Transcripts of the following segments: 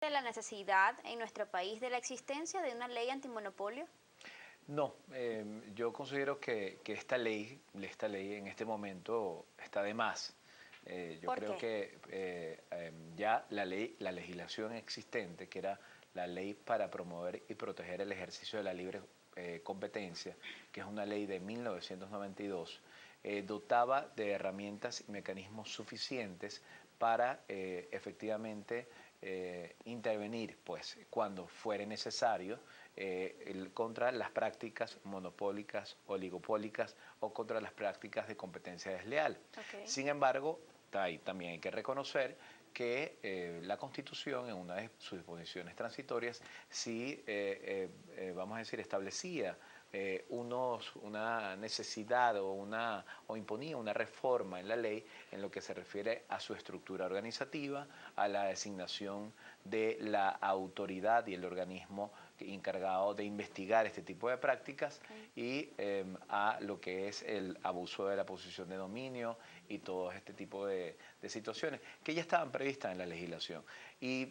de la necesidad en nuestro país de la existencia de una ley antimonopolio? No, yo considero que esta ley en este momento está de más. Yo ¿Por creo qué? que ya la legislación existente, que era la ley para promover y proteger el ejercicio de la libre competencia, que es una ley de 1992, dotaba de herramientas y mecanismos suficientes para efectivamente intervenir, pues, cuando fuere necesario contra las prácticas monopólicas, oligopólicas o contra las prácticas de competencia desleal. Ok. Sin embargo, ahí también hay que reconocer que la Constitución, en una de sus disposiciones transitorias, sí, vamos a decir, establecía una necesidad o imponía una reforma en la ley en lo que se refiere a su estructura organizativa, a la designación de la autoridad y el organismo encargado de investigar este tipo de prácticas Ok. y a lo que es el abuso de la posición de dominio y todo este tipo de situaciones que ya estaban previstas en la legislación. Y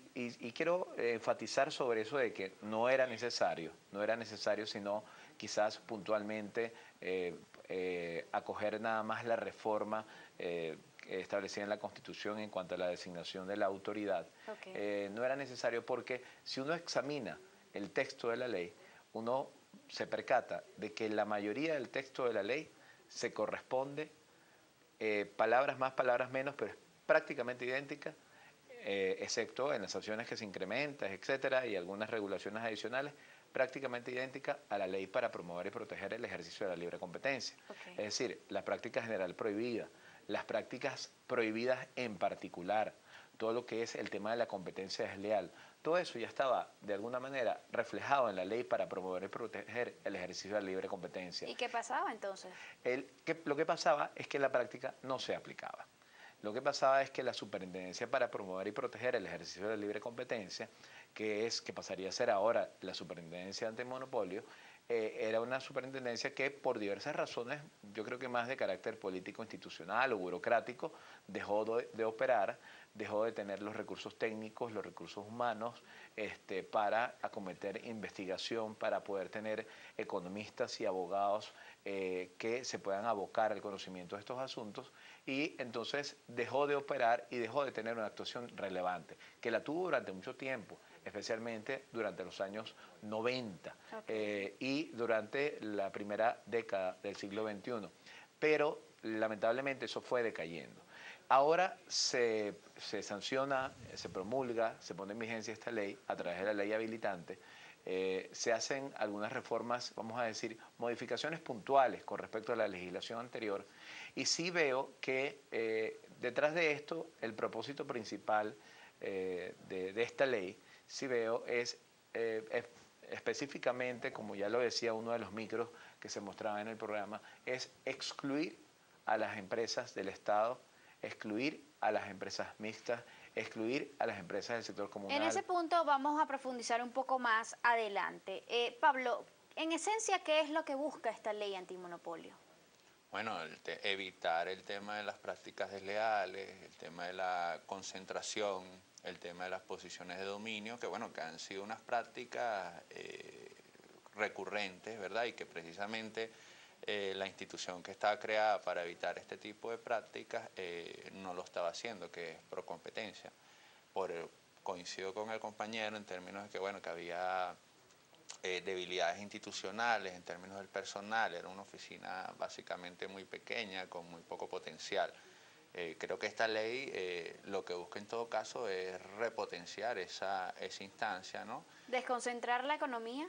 quiero enfatizar sobre eso de que no era necesario, sino quizás puntualmente acoger nada más la reforma establecida en la Constitución en cuanto a la designación de la autoridad. Ok. No era necesario porque si uno examina el texto de la ley, uno se percata de que la mayoría del texto de la ley se corresponde, palabras más, palabras menos, pero es prácticamente idéntica, excepto en las sanciones que se incrementan, etcétera, y algunas regulaciones adicionales, prácticamente idéntica a la ley para promover y proteger el ejercicio de la libre competencia. Ok. Es decir, la práctica general prohibida, las prácticas prohibidas en particular, todo lo que es el tema de la competencia desleal, todo eso ya estaba de alguna manera reflejado en la ley para promover y proteger el ejercicio de la libre competencia. ¿Y qué pasaba entonces? Lo que pasaba es que en la práctica no se aplicaba. Lo que pasaba es que la Superintendencia para promover y proteger el ejercicio de la libre competencia, que pasaría a ser ahora la Superintendencia Antimonopolio, era una superintendencia que por diversas razones, yo creo que más de carácter político, institucional o burocrático, dejó de operar, dejó de tener los recursos técnicos, los recursos humanos para acometer investigación, para poder tener economistas y abogados que se puedan abocar al conocimiento de estos asuntos, y entonces dejó de operar y dejó de tener una actuación relevante, que la tuvo durante mucho tiempo, especialmente durante los años 90 Ok. y durante la primera década del siglo XXI. Pero lamentablemente eso fue decayendo. Ahora se sanciona, se promulga, se pone en vigencia esta ley a través de la ley habilitante. Se hacen algunas reformas, vamos a decir, modificaciones puntuales con respecto a la legislación anterior, y sí veo que detrás de esto el propósito principal de esta ley, sí veo es específicamente, como ya lo decía uno de los micros que se mostraba en el programa, es excluir a las empresas del Estado, excluir a las empresas mixtas, excluir a las empresas del sector En ese comunal. punto vamos a profundizar un poco más adelante. Pablo, en esencia, ¿qué es lo que busca esta ley antimonopolio? Bueno, evitar el tema de las prácticas desleales, el tema de la concentración, el tema de las posiciones de dominio, que bueno, que han sido unas prácticas recurrentes, ¿verdad? Y que precisamente la institución que estaba creada para evitar este tipo de prácticas no lo estaba haciendo, que es Procompetencia. Coincido con el compañero en términos de que, bueno, que había debilidades institucionales en términos del personal, era una oficina básicamente muy pequeña, con muy poco potencial. Creo que esta ley lo que busca en todo caso es repotenciar esa instancia, ¿no? ¿Desconcentrar la economía,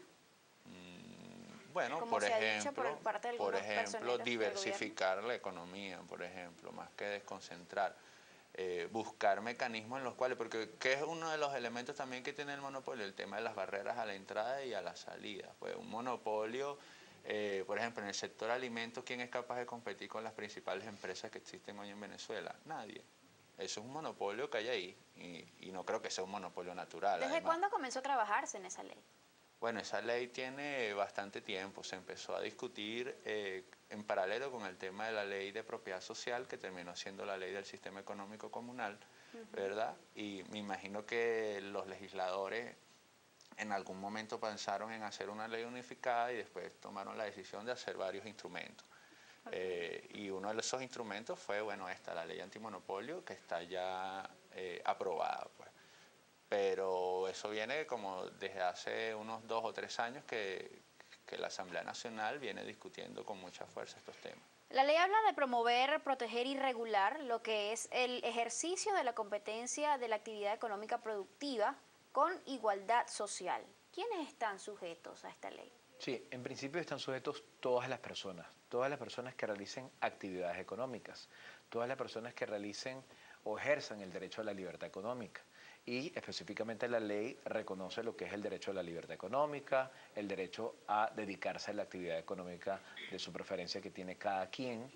Bueno, como se ha dicho por parte de por algunos ejemplo, personeros del gobierno? diversificar la economía, por ejemplo, más que desconcentrar. Buscar mecanismos en los cuales, porque ¿qué es uno de los elementos también que tiene el monopolio? El tema de las barreras a la entrada y a la salida. Pues un monopolio, por ejemplo, en el sector alimentos, ¿quién es capaz de competir con las principales empresas que existen hoy en Venezuela? Nadie. Eso es un monopolio que hay ahí y no creo que sea un monopolio natural, ¿Desde además. cuándo comenzó a trabajarse en esa ley? Bueno, esa ley tiene bastante tiempo, se empezó a discutir en paralelo con el tema de la ley de propiedad social, que terminó siendo la ley del sistema económico comunal, ¿verdad? Y me imagino que los legisladores en algún momento pensaron en hacer una ley unificada y después tomaron la decisión de hacer varios instrumentos. Y uno de esos instrumentos fue, bueno, la ley antimonopolio, que está ya aprobada, pues. Pero eso viene como desde hace unos 2 o 3 años que la Asamblea Nacional viene discutiendo con mucha fuerza estos temas. La ley habla de promover, proteger y regular lo que es el ejercicio de la competencia de la actividad económica productiva con igualdad social. ¿Quiénes están sujetos a esta ley? Sí, en principio están sujetos todas las personas que realicen actividades económicas, todas las personas que realicen o ejerzan el derecho a la libertad económica. Y específicamente la ley reconoce lo que es el derecho a la libertad económica, el derecho a dedicarse a la actividad económica de su preferencia que tiene cada quien,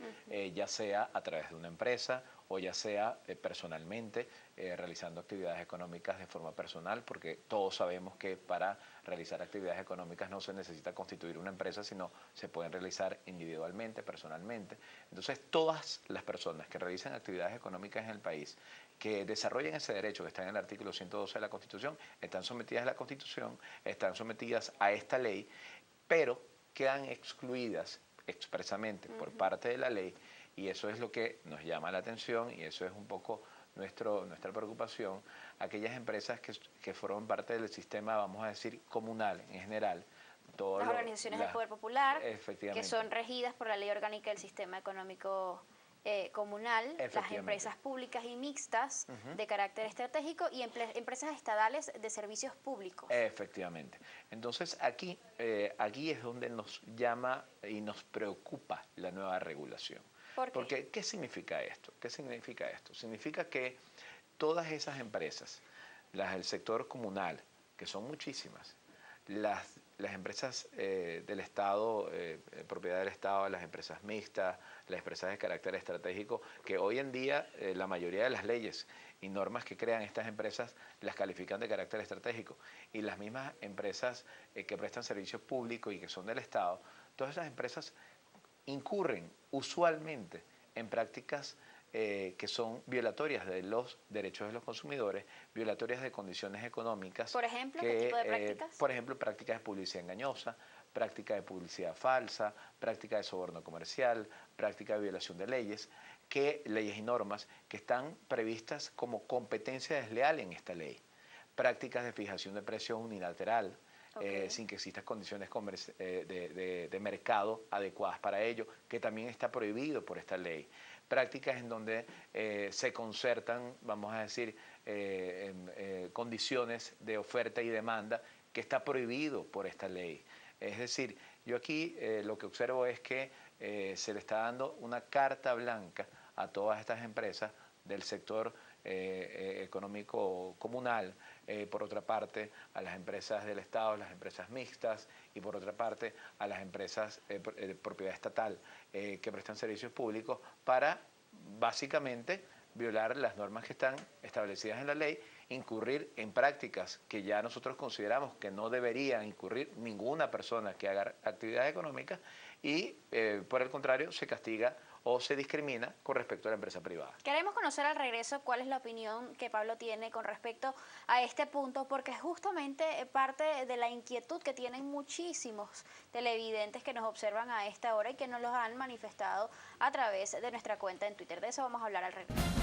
ya sea a través de una empresa o ya sea personalmente, realizando actividades económicas de forma personal, porque todos sabemos que para realizar actividades económicas no se necesita constituir una empresa, sino se pueden realizar individualmente, personalmente. Entonces, todas las personas que realizan actividades económicas en el país, que desarrollen ese derecho que está en el artículo 112 de la Constitución, están sometidas a la Constitución, están sometidas a esta ley, pero quedan excluidas expresamente por parte de la ley, y eso es lo que nos llama la atención y eso es un poco nuestra preocupación, aquellas empresas que forman parte del sistema, vamos a decir, comunal en general. Las organizaciones del Poder Popular, que son regidas por la Ley Orgánica del Sistema Económico Comunal, las empresas públicas y mixtas de carácter estratégico y empresas estatales de servicios públicos. Efectivamente. Entonces aquí es donde nos llama y nos preocupa la nueva regulación. ¿Por qué? Porque, ¿qué significa esto? ¿Qué significa esto? Significa que todas esas empresas, las del sector comunal, que son muchísimas, las empresas del Estado, propiedad del Estado, las empresas mixtas, las empresas de carácter estratégico, que hoy en día la mayoría de las leyes y normas que crean estas empresas las califican de carácter estratégico, y las mismas empresas que prestan servicios públicos y que son del Estado, todas esas empresas incurren usualmente en prácticas que son violatorias de los derechos de los consumidores, violatorias de condiciones económicas. Por ejemplo, ¿qué tipo de prácticas? Por ejemplo, prácticas de publicidad engañosa, práctica de publicidad falsa, práctica de soborno comercial, práctica de violación de leyes y normas que están previstas como competencia desleal en esta ley. Prácticas de fijación de precios unilateral, sin que existan condiciones de mercado adecuadas para ello, que también está prohibido por esta ley. Prácticas en donde se concertan, vamos a decir, condiciones de oferta y demanda, que está prohibido por esta ley. Es decir, yo aquí lo que observo es que se le está dando una carta blanca a todas estas empresas del sector económico comunal, por otra parte a las empresas del Estado, las empresas mixtas, y por otra parte a las empresas de propiedad estatal que prestan servicios públicos, para básicamente violar las normas que están establecidas en la ley, incurrir en prácticas que ya nosotros consideramos que no debería incurrir ninguna persona que haga actividades económicas, y por el contrario se castiga o se discrimina con respecto a la empresa privada. Queremos conocer al regreso cuál es la opinión que Pablo tiene con respecto a este punto, porque es justamente parte de la inquietud que tienen muchísimos televidentes que nos observan a esta hora y que nos los han manifestado a través de nuestra cuenta en Twitter. De eso vamos a hablar al regreso.